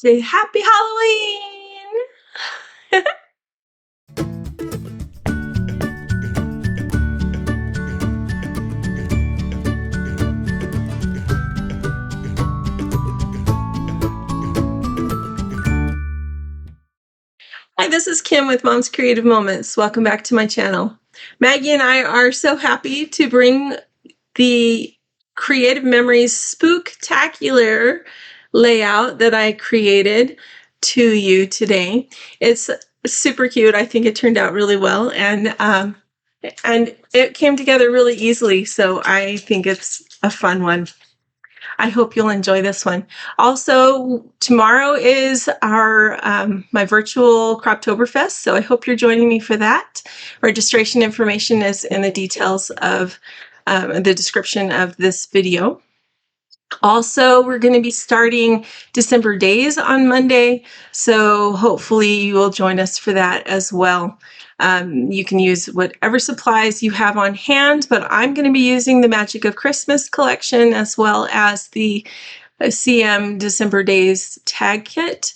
Say Happy Halloween! Hi, this is Kim with Mom's Creative Moments. Welcome back to my channel. Maggie and I are so happy to bring the Creative Memories Spooktacular layout that I created to you today. It's super cute. I think it turned out really well, and it came together really easily, so I think it's a fun one. I hope you'll enjoy this one. Also, tomorrow is our my virtual Croptoberfest, so I hope you're joining me for that. Registration information is in the details of the description of this video. Also, we're going to be starting December days on Monday, so hopefully you will join us for that as well. You can use whatever supplies you have on hand, but I'm going to be using the Magic of Christmas collection as well as the CM December Days tag kit,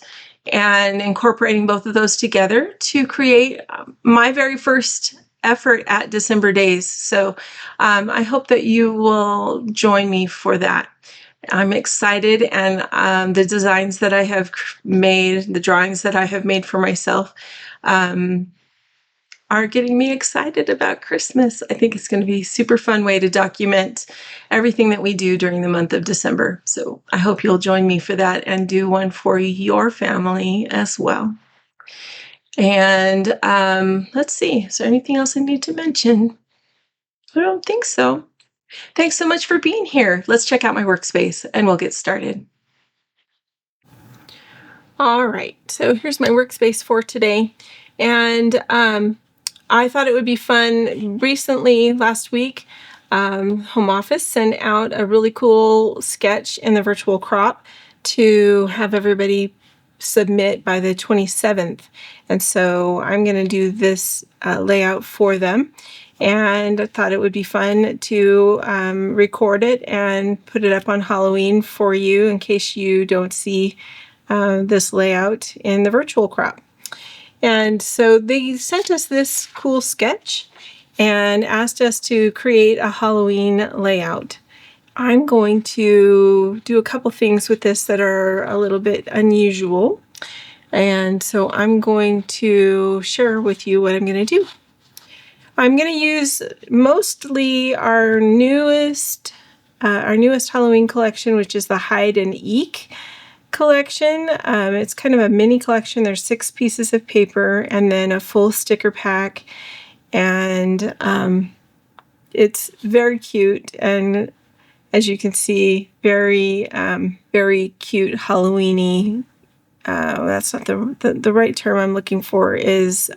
and incorporating both of those together to create my very first effort at December Days. So I hope that you will join me for that. I'm excited, and the designs that I have made, the drawings that I have made for myself, are getting me excited about Christmas. I think it's going to be a super fun way to document everything that we do during the month of December. So I hope you'll join me for that and do one for your family as well. And let's see, is there anything else I need to mention? I don't think so. Thanks so much for being here. Let's check out my workspace and we'll get started. All right, so here's my workspace for today. And I thought it would be fun. Recently, last week, Home Office sent out a really cool sketch in the virtual crop to have everybody submit by the 27th. And so I'm going to do this layout for them. And I thought it would be fun to record it and put it up on Halloween for you in case you don't see this layout in the virtual crop. And so they sent us this cool sketch and asked us to create a Halloween layout. I'm going to do a couple things with this that are a little bit unusual. And so I'm going to share with you what I'm going to do. I'm going to use mostly our newest Halloween collection, which is the Hide and Eek collection. It's kind of a mini collection. There's 6 pieces of paper and then a full sticker pack, and it's very cute, and as you can see, very cute Halloween-y. That's not the right term I'm looking for, is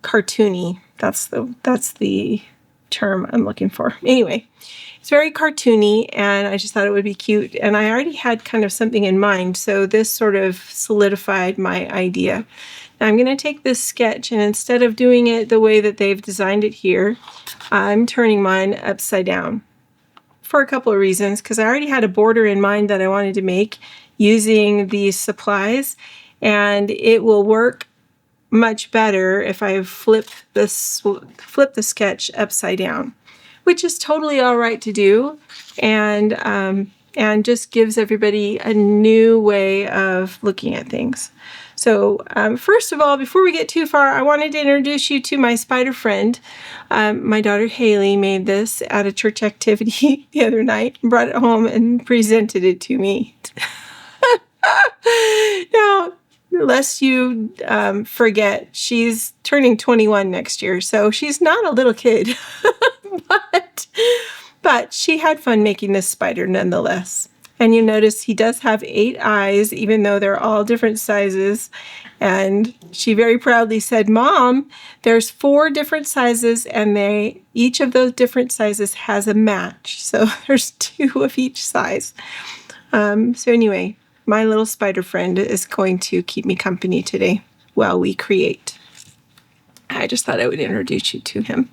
cartoony. That's the term I'm looking for. Anyway, it's very cartoony, and I just thought it would be cute. And I already had kind of something in mind, so this sort of solidified my idea. Now I'm going to take this sketch, and instead of doing it the way that they've designed it here, I'm turning mine upside down for a couple of reasons, because I already had a border in mind that I wanted to make using these supplies, and it will work much better if I flip the sketch upside down, which is totally all right to do, and just gives everybody a new way of looking at things. So first of all, before we get too far, I wanted to introduce you to my spider friend. My daughter Haley made this at a church activity the other night, brought it home and presented it to me. Now, lest you forget, she's turning 21 next year, so she's not a little kid, but she had fun making this spider nonetheless. And you notice he does have 8 eyes, even though they're all different sizes. And she very proudly said, "Mom, there's 4 different sizes, and each of those different sizes has a match. So there's 2 of each size." So anyway, my little spider friend is going to keep me company today while we create. I just thought I would introduce you to him.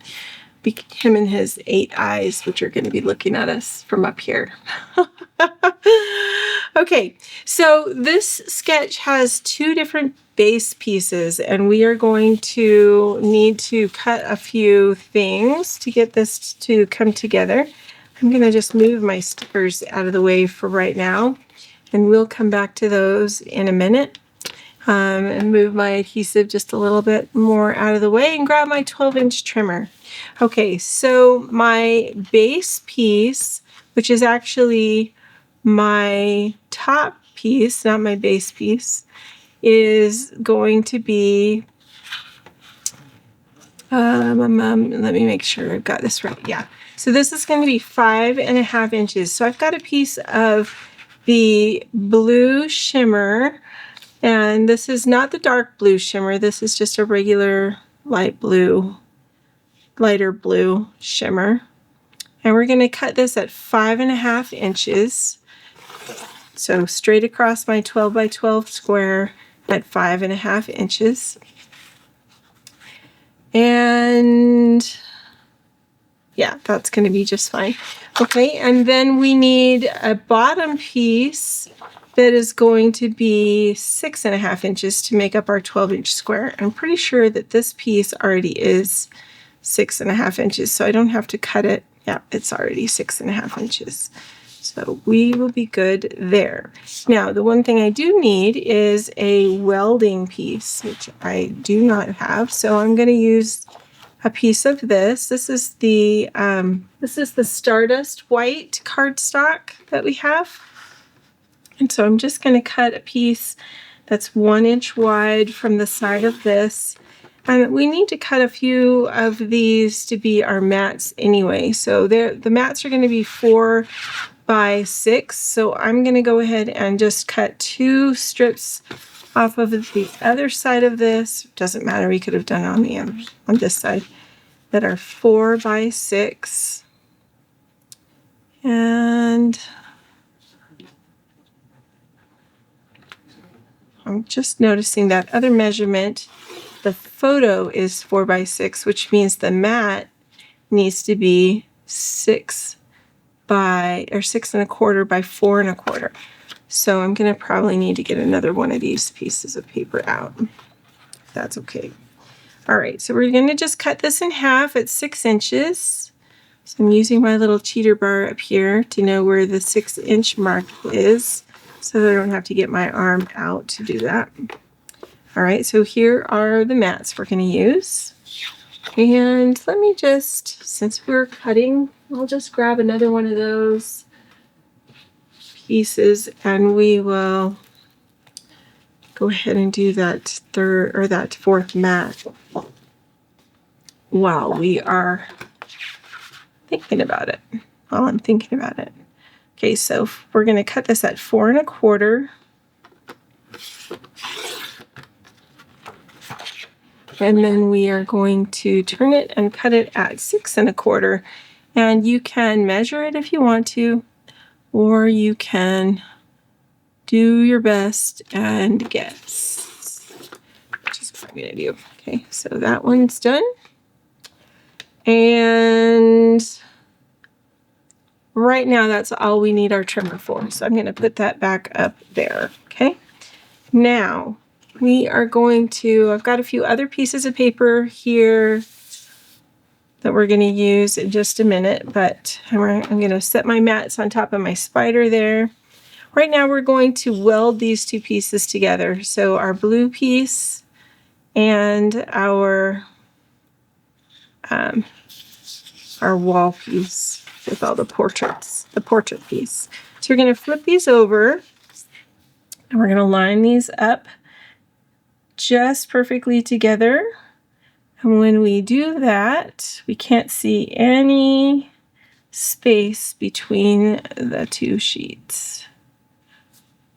Him and his 8 eyes, which are going to be looking at us from up here. Okay, so this sketch has two different base pieces, and we are going to need to cut a few things to get this to come together. I'm going to just move my stickers out of the way for right now, and we'll come back to those in a minute. And move my adhesive just a little bit more out of the way and grab my 12-inch trimmer. Okay, so my base piece, which is actually my top piece, not my base piece, is going to be, let me make sure I've got this right. Yeah, so this is going to be 5.5 inches. So I've got a piece of the blue shimmer. And this is not the dark blue shimmer. This is just a regular lighter blue shimmer. And we're going to cut this at 5.5 inches. So straight across my 12 by 12 square at 5.5 inches. And yeah, that's going to be just fine. Okay, and then we need a bottom piece that is going to be 6.5 inches to make up our 12-inch square. I'm pretty sure that this piece already is 6.5 inches, so I don't have to cut it. Yeah, it's already 6.5 inches. So we will be good there. Now, the one thing I do need is a welding piece, which I do not have. So I'm going to use a piece of this. This is the Stardust white cardstock that we have. And so I'm just going to cut a piece that's 1 inch wide from the side of this. And we need to cut a few of these to be our mats anyway. So the mats are going to be 4 by 6. So I'm going to go ahead and just cut 2 strips off of the other side of this. Doesn't matter, we could have done it on this side, that are 4 by 6. And I'm just noticing that other measurement, the photo is 4 by 6, which means the mat needs to be 6 6.25 by 4.25. So I'm going to probably need to get another one of these pieces of paper out. That's okay. All right, so we're going to just cut this in half at 6 inches. So I'm using my little cheater bar up here to know where the 6-inch mark is, so that I don't have to get my arm out to do that. All right, so here are the mats we're going to use. And let me just, since we're cutting, I'll just grab another one of those pieces and we will go ahead and do that fourth mat while we are thinking about it. While I'm thinking about it. Okay, so we're going to cut this at 4.25. And then we are going to turn it and cut it at 6.25. And you can measure it if you want to, or you can do your best and guess, which is what I'm going to do. Okay, so that one's done. And right now that's all we need our trimmer for. So I'm going to put that back up there. Okay, now we are going to, I've got a few other pieces of paper here that we're going to use in just a minute, but I'm going to set my mats on top of my spider there. Right now we're going to weld these two pieces together. So our blue piece and our wall piece with all the portraits, the portrait piece. So we're going to flip these over and we're going to line these up just perfectly together. And when we do that, we can't see any space between the two sheets,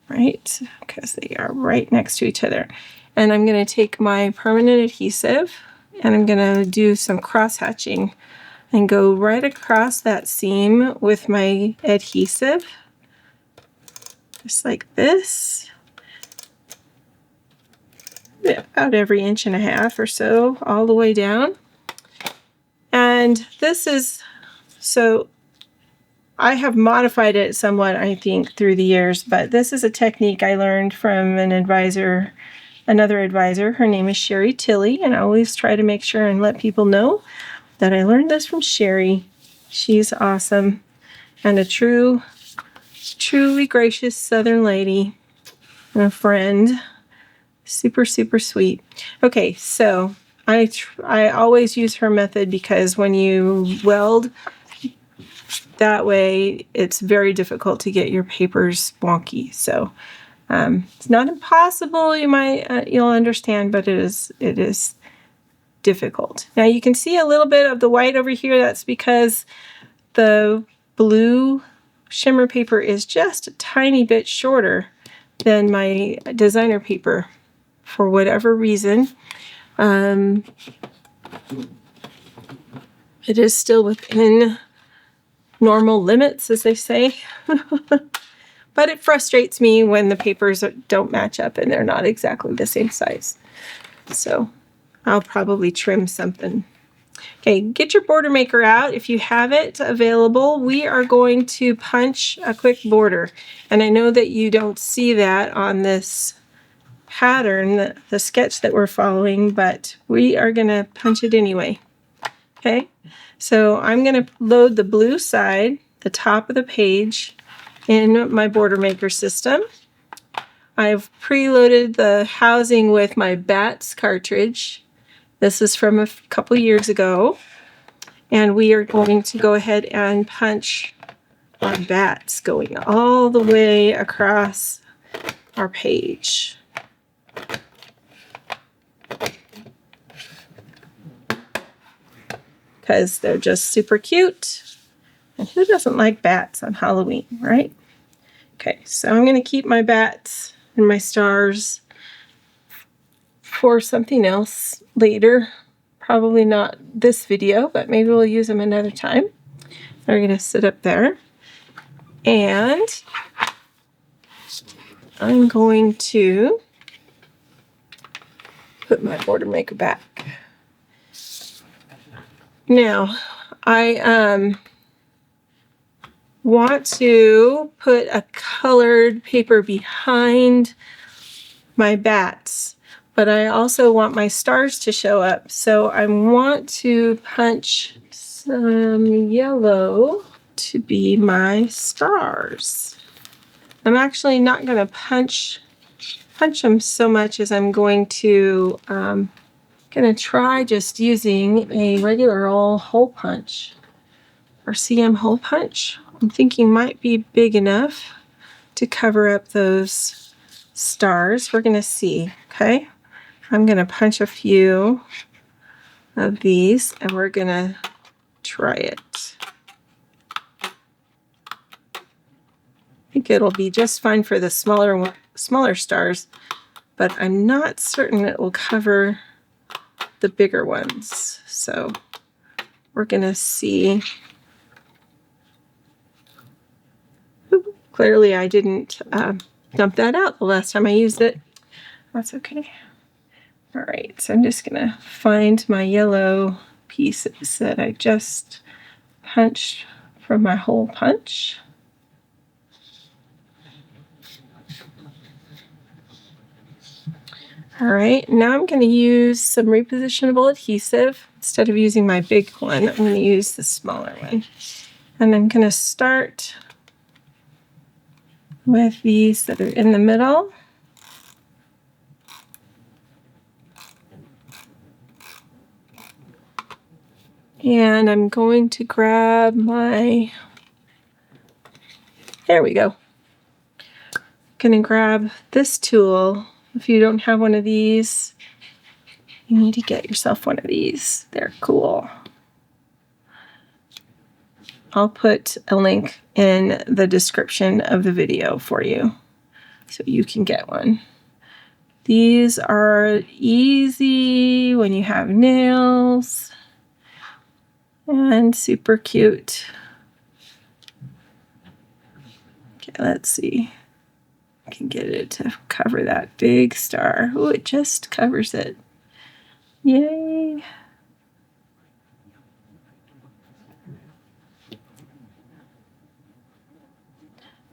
right? Because they are right next to each other. And I'm going to take my permanent adhesive and I'm going to do some cross hatching and go right across that seam with my adhesive, just like this. About every 1.5 inches or so, all the way down. And this is, so I have modified it somewhat, I think, through the years, but this is a technique I learned from an advisor, another advisor. Her name is Sherry Tilley, and I always try to make sure and let people know that I learned this from Sherry. She's awesome and a truly gracious Southern lady and a friend. Super, super sweet. Okay, so I always use her method because when you weld that way, it's very difficult to get your papers wonky. So it's not impossible. You'll understand, but it is difficult. Now you can see a little bit of the white over here. That's because the blue shimmer paper is just a tiny bit shorter than my designer paper for whatever reason. It is still within normal limits, as they say. But it frustrates me when the papers don't match up and they're not exactly the same size. So I'll probably trim something. Okay, get your border maker out if you have it available. We are going to punch a quick border. And I know that you don't see that on this pattern, the sketch that we're following, but we are going to punch it anyway. Okay, so I'm going to load the blue side, the top of the page, in my border maker system. I've preloaded the housing with my BATS cartridge. This is from a couple years ago, and we are going to go ahead and punch our BATS going all the way across our page. Because they're just super cute. And who doesn't like bats on Halloween, right? Okay, so I'm going to keep my bats and my stars for something else later. Probably not this video, but maybe we'll use them another time. They're going to sit up there. And I'm going to put my border maker back. Now, I want to put a colored paper behind my bats, but I also want my stars to show up. So I want to punch some yellow to be my stars. I'm actually not going to punch them so much as I'm going to try just using a regular old hole punch or CM hole punch. I'm thinking might be big enough to cover up those stars. We're going to see, okay? I'm going to punch a few of these and we're going to try it. I think it'll be just fine for the smaller stars, but I'm not certain it will cover the bigger ones. So we're going to see. Clearly I didn't dump that out the last time I used it. That's okay. All right, so I'm just going to find my yellow pieces that I just punched from my hole punch. All right, now I'm going to use some repositionable adhesive. Instead of using my big one, I'm going to use the smaller one. And I'm going to start with these that are in the middle. And I'm going to grab my, there we go. I'm going to grab this tool. If you don't have one of these, you need to get yourself one of these. They're cool. I'll put a link in the description of the video for you so you can get one. These are easy when you have nails and super cute. Okay, let's see. I can get it to cover that big star. Oh, it just covers it. Yay.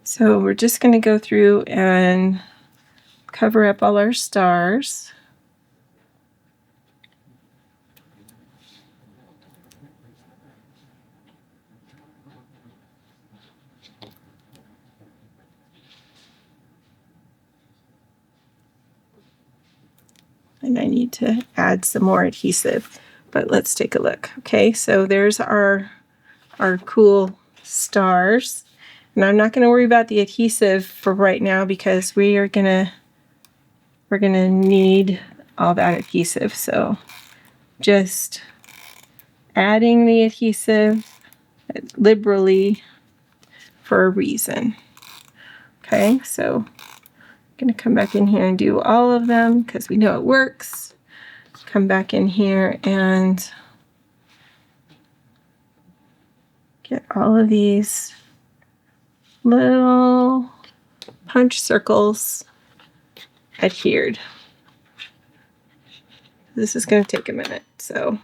So we're just going to go through and cover up all our stars. And I need to add some more adhesive, but let's take a look. Okay, so there's our cool stars. And I'm not going to worry about the adhesive for right now because we're gonna need all that adhesive. So just adding the adhesive liberally for a reason. Okay, so I'm going to come back in here and do all of them because we know it works. Come back in here and get all of these little punch circles adhered. This is going to take a minute, so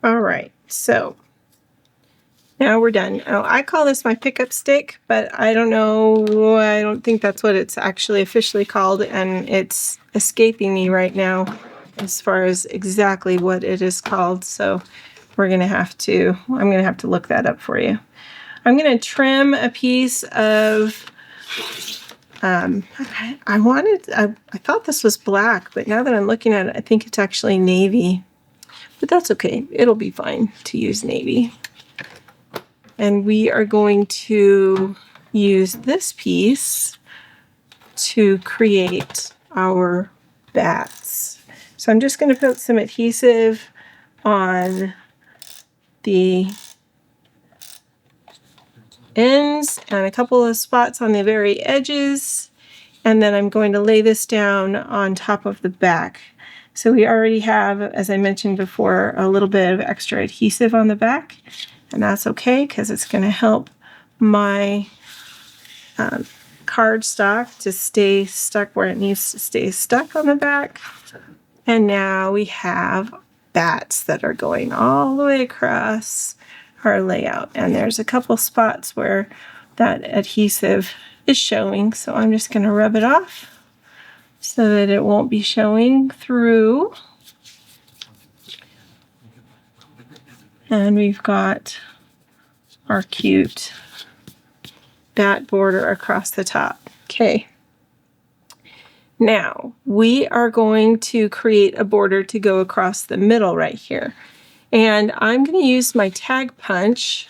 all right, so now we're done. Oh, I call this my pickup stick, but I don't know, I don't think that's what it's actually officially called, and it's escaping me right now as far as exactly what it is called, so I'm gonna have to look that up for you. I'm gonna trim a piece of, I thought this was black, but now that I'm looking at it, I think it's actually navy. But that's okay. It'll be fine to use navy. And we are going to use this piece to create our bats. So I'm just going to put some adhesive on the ends and a couple of spots on the very edges. And then I'm going to lay this down on top of the back. So we already have, as I mentioned before, a little bit of extra adhesive on the back, and that's okay because it's going to help my cardstock to stay stuck where it needs to stay stuck on the back. And now we have bats that are going all the way across our layout. And there's a couple spots where that adhesive is showing, so I'm just going to rub it off so that it won't be showing through. And we've got our cute bat border across the top. Okay. Now we are going to create a border to go across the middle right here. And I'm going to use my tag punch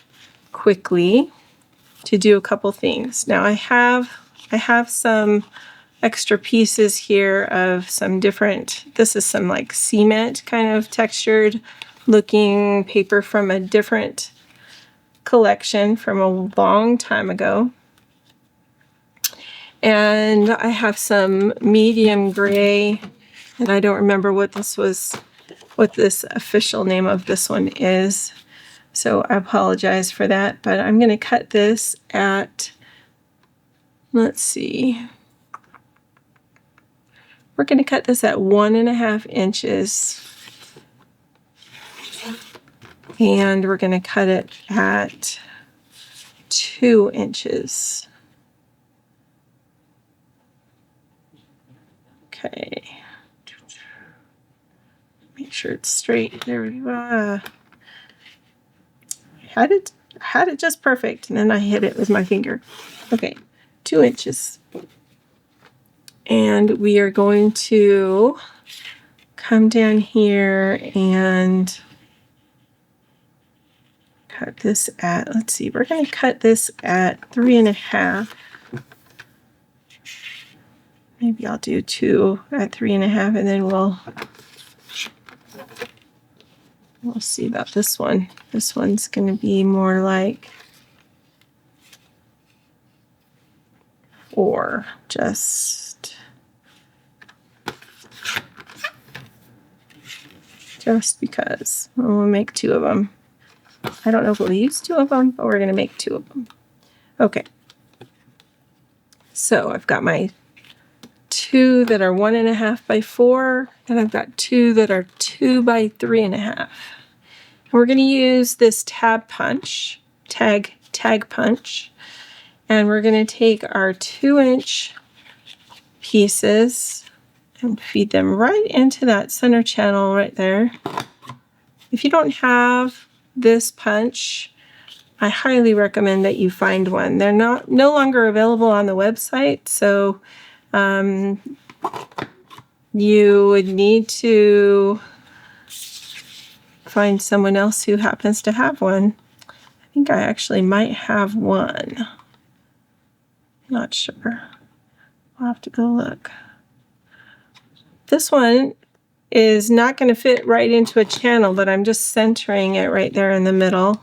quickly to do a couple things. Now I have some extra pieces here of some different, this is some like cement kind of textured looking paper from a different collection from a long time ago. And I have some medium gray, and I don't remember what this official name of this one is. So I apologize for that, but I'm going to cut this at, let's see, we're going to cut this at 1.5 inches. And we're going to cut it at 2 inches. Okay. Make sure it's straight. There we go. I had it just perfect, and then I hit it with my finger. Okay, 2 inches. And we are going to come down here and cut this at, let's see, we're going to cut this at 3.5. Maybe I'll do 2 at 3.5, and then we'll We'll see about this one. This one's going to be more like 4, just because. We'll make 2 of them. I don't know if we'll use 2 of them, but we're going to make 2 of them. Okay. So I've got my 2 that are 1.5 by 4, and I've got 2 that are 2 by 3.5. We're going to use this tag punch, and we're going to take our 2-inch pieces and feed them right into that center channel right there. If you don't have this punch, I highly recommend that you find one. They're no longer available on the website, so you would need to find someone else who happens to have one. I think I actually might have one. Not sure. I'll have to go look. This one is not going to fit right into a channel, but I'm just centering it right there in the middle.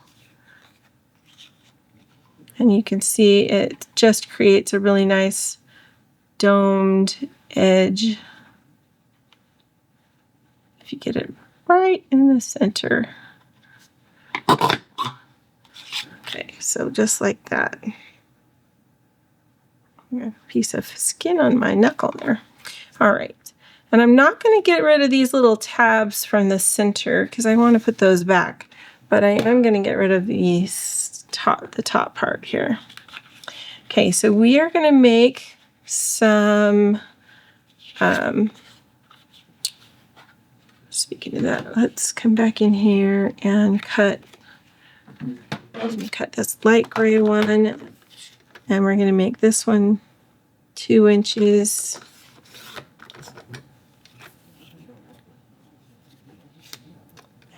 And you can see it just creates a really nice domed edge. If you get it right in the center. Okay, so just like that. I got a piece of skin on my knuckle there. All right. And I'm not going to get rid of these little tabs from the center because I want to put those back. But I am going to get rid of these the top part here. Okay, so we are going to make some, speaking of that, let's come back in here and cut this light gray one. And we're going to make this one 2 inches.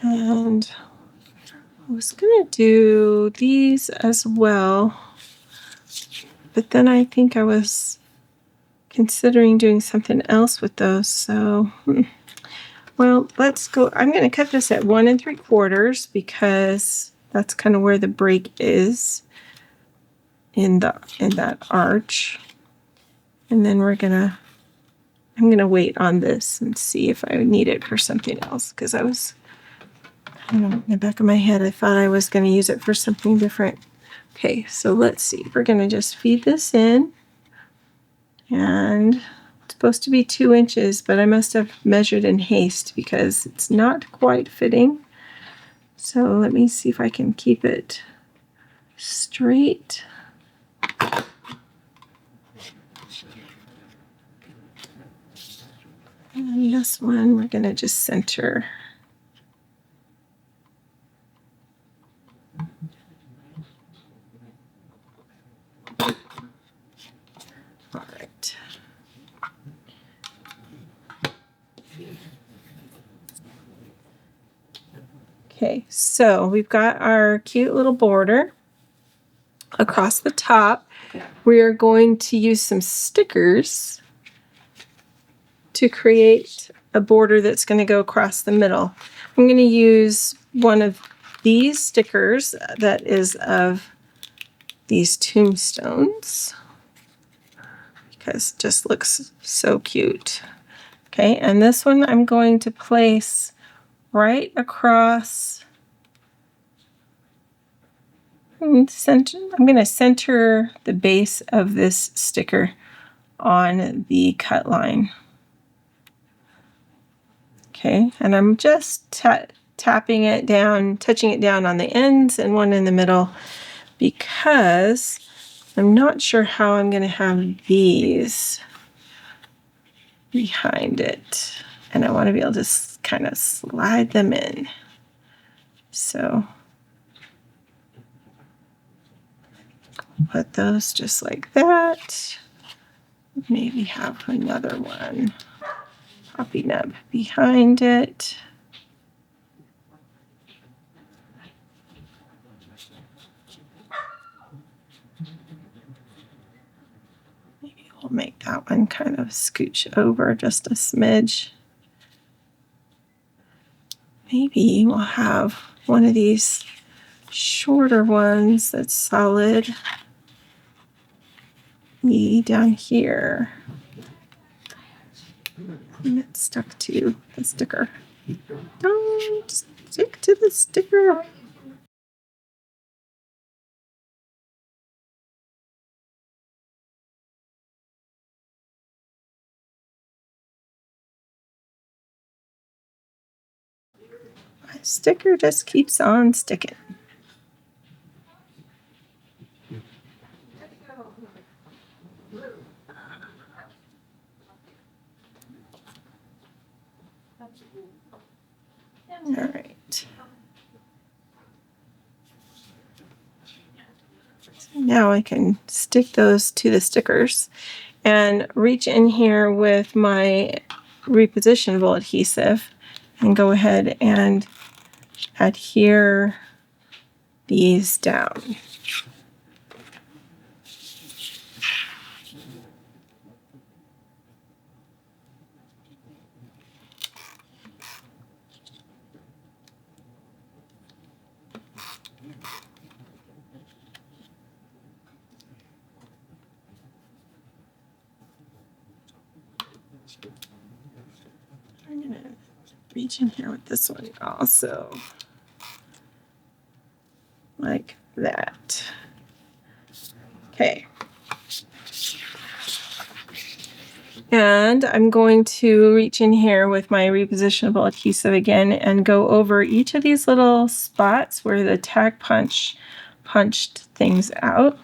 And I was going to do these as well, but then I think I was considering doing something else with those. So, well, let's go. I'm going to cut this at 1 3/4 because that's kind of where the break is in that arch. And then I'm going to wait on this and see if I need it for something else because I don't know, in the back of my head, I thought I was going to use it for something different. Okay, so let's see. We're going to just feed this in. And it's supposed to be 2 inches, but I must have measured in haste because it's not quite fitting. So let me see if I can keep it straight. And this one, we're going to just center. All right. Okay, so we've got our cute little border across the top. We are going to use some stickers to create a border that's going to go across the middle. I'm going to use one of these stickers that is of these tombstones because it just looks so cute. Okay, and this one I'm going to place right across center. I'm going to center the base of this sticker on the cut line. Okay, and I'm just tapping it down, touching it down on the ends and one in the middle because I'm not sure how I'm going to have these behind it. And I want to be able to kind of slide them in. So put those just like that. Maybe have another one popping up behind it. Maybe we'll make that one kind of scooch over just a smidge. maybe we'll have one of these shorter ones that's solid down here. And it's stuck to the sticker. Don't stick to the sticker. My sticker just keeps on sticking. All right. So now I can stick those to the stickers and reach in here with my repositionable adhesive and go ahead and adhere these down. I'm going to reach in here with this one also, like that. Okay. And I'm going to reach in here with my repositionable adhesive again and go over each of these little spots where the tack punch punched things out.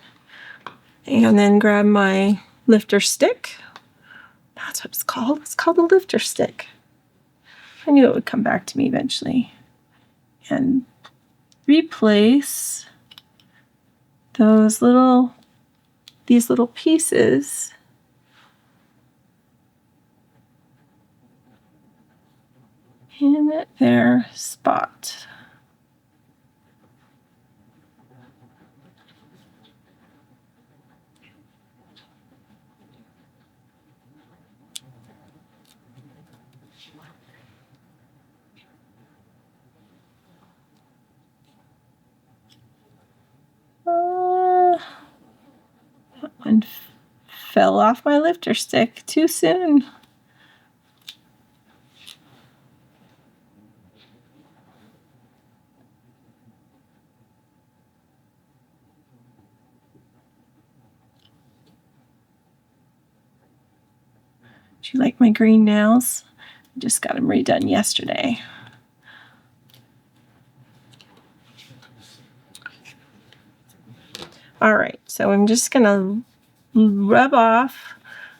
And then grab my lifter stick. That's what it's called. It's called a lifter stick. I knew it would come back to me eventually. And replace these little pieces in their spot. That one fell off my lifter stick too soon. Do you like my green nails? I just got them redone yesterday. All right, so I'm just gonna rub off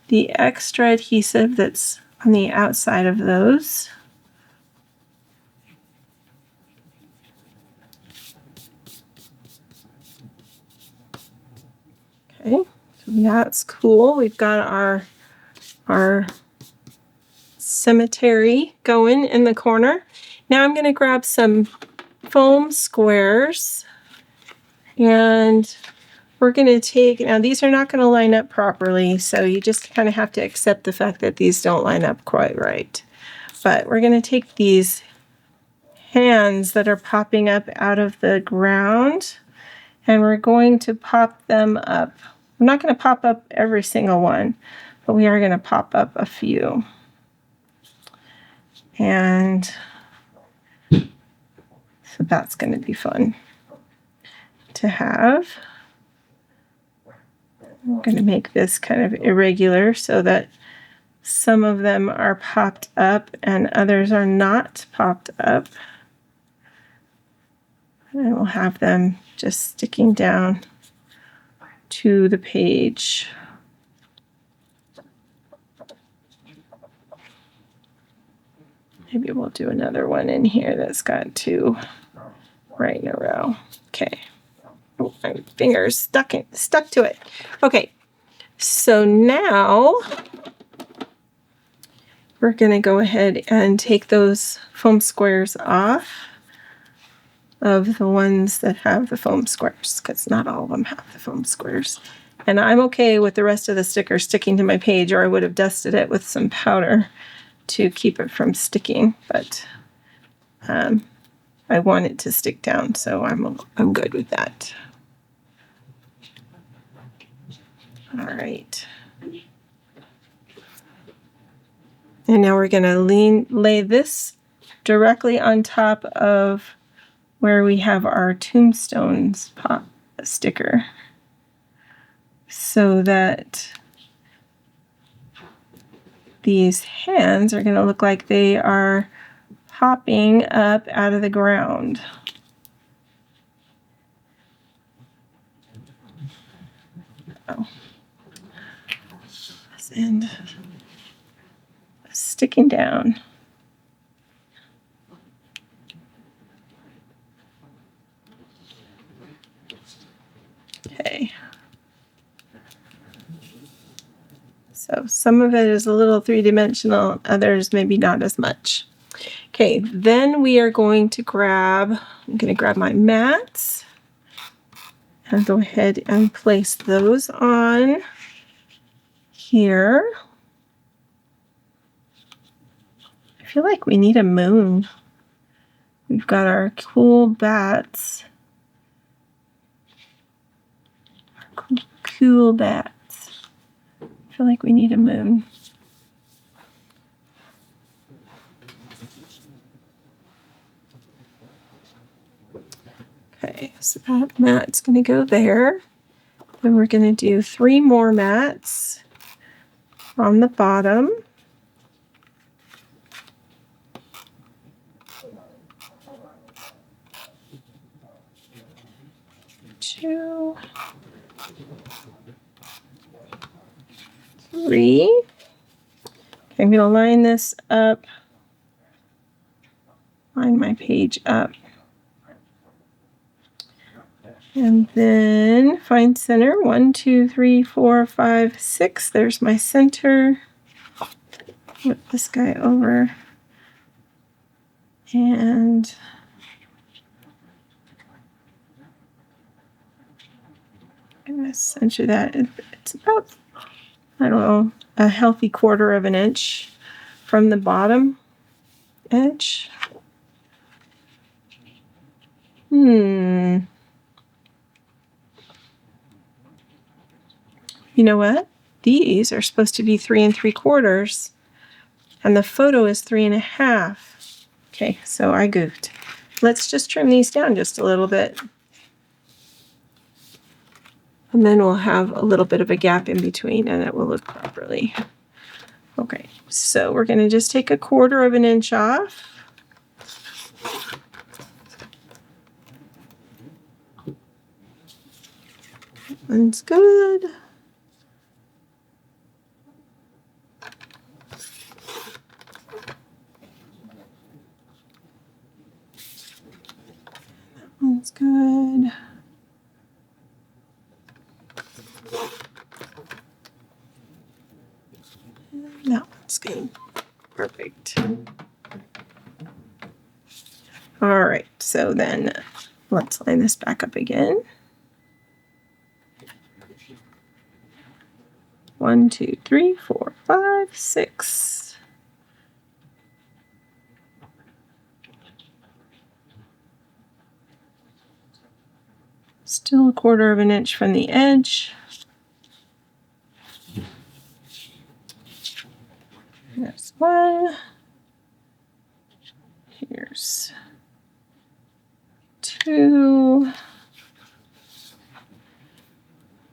the extra adhesive that's on the outside of those. Okay, so that's cool. We've got our cemetery going in the corner. Now I'm gonna grab some foam squares and we're going to take, now these are not going to line up properly, so you just kind of have to accept the fact that these don't line up quite right. But we're going to take these hands that are popping up out of the ground and we're going to pop them up. We're not going to pop up every single one, but we are going to pop up a few. And so that's going to be fun to have. I'm going to make this kind of irregular so that some of them are popped up and others are not popped up. And we'll have them just sticking down to the page. Maybe we'll do another one in here that's got two right in a row. Okay. Oh, my finger's stuck to it. Okay, so now we're going to go ahead and take those foam squares off of the ones that have the foam squares, because not all of them have the foam squares. And I'm okay with the rest of the sticker sticking to my page, or I would have dusted it with some powder to keep it from sticking, but I want it to stick down, so I'm good with that. All right. And now we're going to lay this directly on top of where we have our tombstones pop sticker, so that these hands are going to look like they are popping up out of the ground. Oh. This end sticking down. Okay. So some of it is a little three-dimensional, others maybe not as much. Okay, then we are going to I'm going to grab my mats and go ahead and place those on here. I feel like we need a moon. We've got our cool bats. Cool bats. I feel like we need a moon. Okay, so that mat's going to go there. Then we're going to do 3 more mats on the bottom. Two, 3. Okay, I'm going to line this up, line my page up. And then find center. 1, 2, 3, 4, 5, 6. There's my center. Flip this guy over. And I'm going to center that. It's about, I don't know, a healthy 1/4 of an inch from the bottom edge. You know what? These are supposed to be 3 3/4, and the photo is 3 1/2. Okay, so I goofed. Let's just trim these down just a little bit. And then we'll have a little bit of a gap in between, and it will look properly. Okay, so we're going to just take a 1/4 of an inch off. That's good. That one's good. And that one's good. Perfect. All right, so then let's line this back up again. 1, 2, 3, 4, 5, 6. Still a 1/4 of an inch from the edge. There's 1. Here's 2.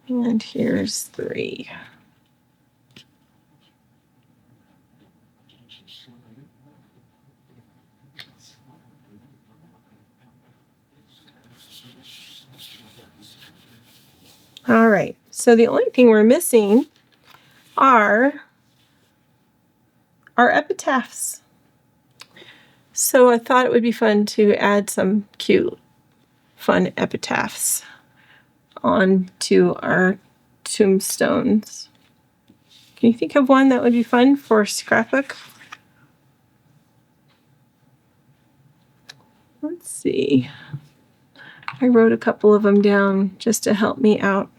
And here's 3. All right, so the only thing we're missing are our epitaphs. So I thought it would be fun to add some cute, fun epitaphs onto our tombstones. Can you think of one that would be fun for a scrapbook? Let's see. I wrote a couple of them down just to help me out.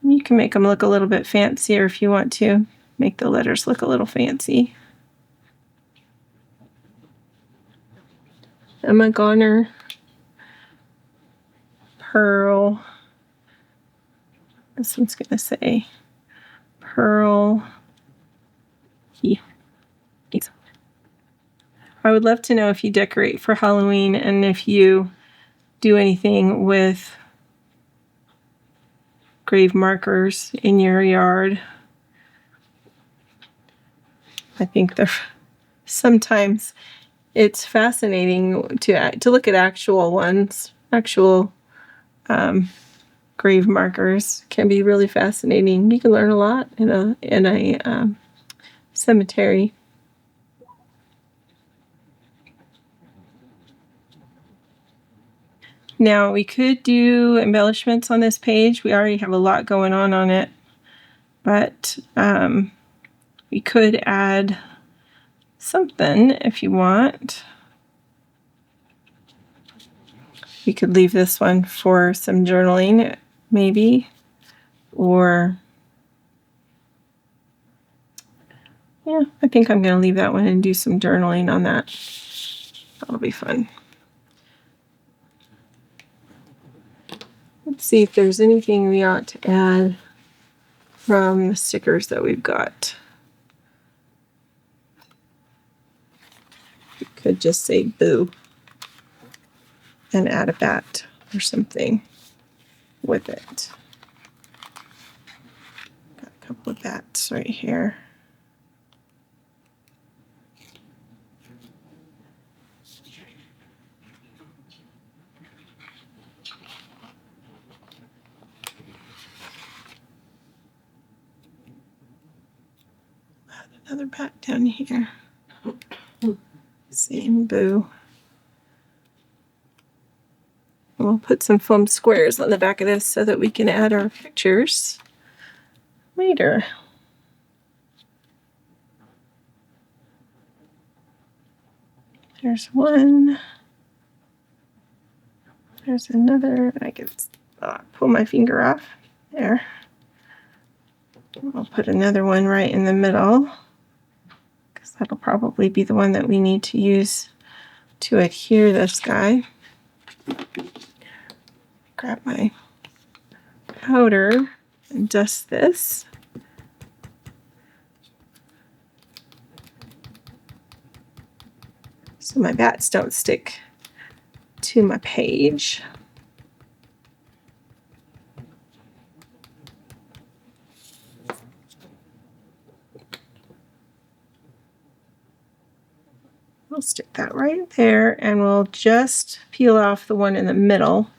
You can make them look a little bit fancier if you want to. Make the letters look a little fancy. Emma Goner, Pearl. This one's going to say Pearl. I would love to know if you decorate for Halloween and if you do anything with grave markers in your yard. I think sometimes it's fascinating to look at actual ones. Actual grave markers can be really fascinating. You can learn a lot in a cemetery. Now we could do embellishments on this page. We already have a lot going on it, but we could add something if you want. We could leave this one for some journaling, maybe, or yeah, I think I'm going to leave that one and do some journaling on that. That'll be fun. Let's see if there's anything we ought to add from the stickers that we've got. We could just say boo and add a bat or something with it. Got a couple of bats right here. Another bat down here. Same boo. And we'll put some foam squares on the back of this so that we can add our pictures later. There's one. There's another. I can pull my finger off. There. I'll put another one right in the middle, because that'll probably be the one that we need to use to adhere this guy. Grab my powder and dust this. So my bats don't stick to my page. We'll stick that right there, and we'll just peel off the one in the middle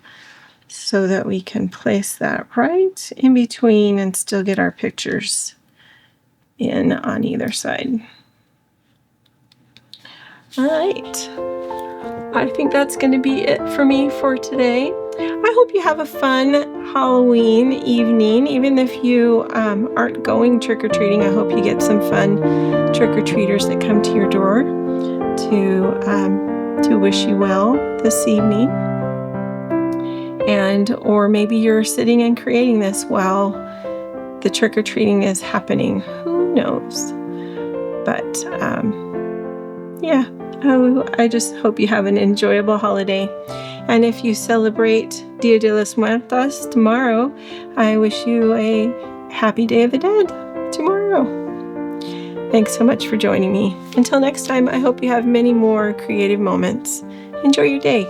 so that we can place that right in between and still get our pictures in on either side. All right, I think that's going to be it for me for today. I hope you have a fun Halloween evening. Even if you aren't going trick-or-treating, I hope you get some fun trick-or-treaters that come to your door to wish you well this evening. Or maybe you're sitting and creating this while the trick-or-treating is happening. Who knows? But yeah, I just hope you have an enjoyable holiday. And if you celebrate Dia de los Muertos tomorrow, I wish you a happy Day of the Dead tomorrow. Thanks so much for joining me. Until next time, I hope you have many more creative moments. Enjoy your day.